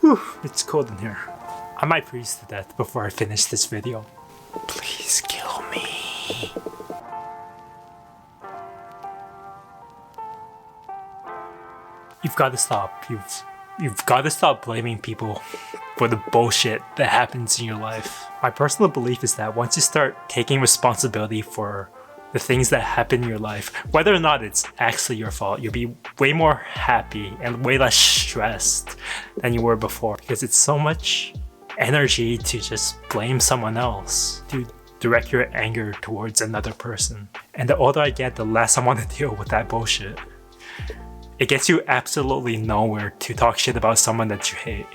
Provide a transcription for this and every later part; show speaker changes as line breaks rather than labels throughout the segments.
Whew, it's cold in here. I might freeze to death before I finish this video. Please kill me. You've got to stop. You've got to stop blaming people for the bullshit that happens in your life. My personal belief is that once you start taking responsibility for the things that happen in your life, whether or not it's actually your fault, you'll be way more happy and way less stressed than you were before, because it's so much energy to just blame someone else, to direct your anger towards another person. And the older I get, the less I want to deal with that bullshit. It gets you absolutely nowhere to talk shit about someone that you hate.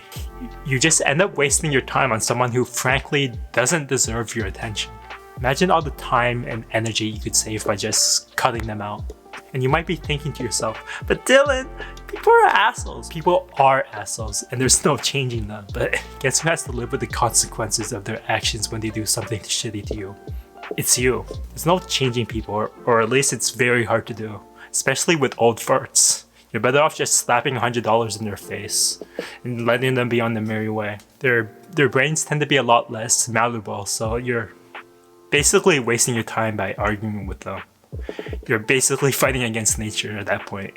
You just end up wasting your time on someone who frankly doesn't deserve your attention. Imagine all the time and energy you could save by just cutting them out. And you might be thinking to yourself, but Dylan, people are assholes. People are assholes, and there's no changing them. But guess who has to live with the consequences of their actions when they do something shitty to you? It's you. There's no changing people, or at least it's very hard to do, especially with old farts. You're better off just slapping $100 in their face and letting them be on their merry way. Their brains tend to be a lot less malleable, so you're basically wasting your time by arguing with them. You're basically fighting against nature at that point.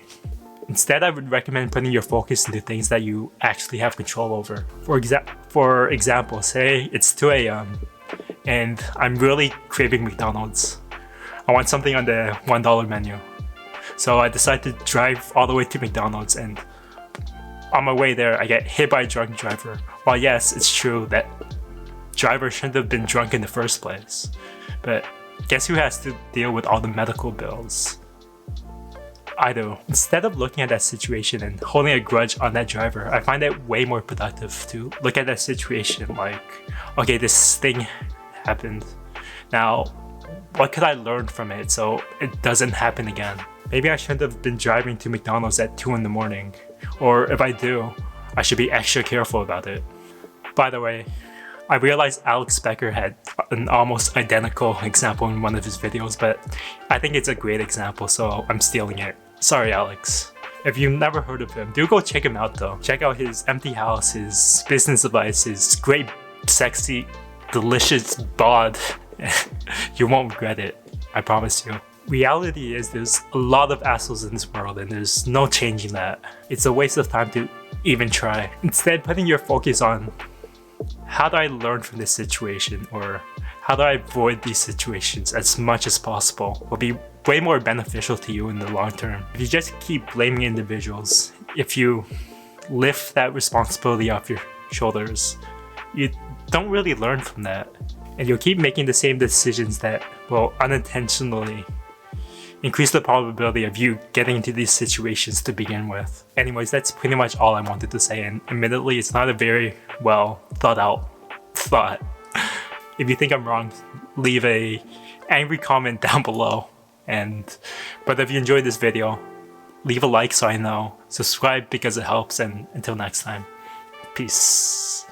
Instead, I would recommend putting your focus into things that you actually have control over. For example, say it's 2 a.m. and I'm really craving McDonald's. I want something on the $1 menu. So I decide to drive all the way to McDonald's, and on my way there, I get hit by a drunk driver. While yes, it's true that driver shouldn't have been drunk in the first place, but guess who has to deal with all the medical bills? I do. Instead of looking at that situation and holding a grudge on that driver, I find it way more productive to look at that situation like, okay, this thing happened. Now, what could I learn from it so it doesn't happen again? Maybe I shouldn't have been driving to McDonald's at 2 in the morning. Or if I do, I should be extra careful about it. By the way, I realized Alex Becker had an almost identical example in one of his videos, but I think it's a great example, so I'm stealing it. Sorry, Alex. If you've never heard of him, do go check him out though. Check out his empty house, his business advice, his great, sexy, delicious bod. You won't regret it, I promise you. Reality is there's a lot of assholes in this world and there's no changing that. It's a waste of time to even try. Instead, putting your focus on how do I learn from this situation, or how do I avoid these situations as much as possible, will be way more beneficial to you in the long term. If you just keep blaming individuals, if you lift that responsibility off your shoulders, you don't really learn from that. And you'll keep making the same decisions that will unintentionally increase the probability of you getting into these situations to begin with. Anyways, that's pretty much all I wanted to say, and admittedly, it's not a very well thought out thought. If you think I'm wrong, leave a angry comment down below. But if you enjoyed this video, leave a like so I know. Subscribe because it helps, and until next time, peace.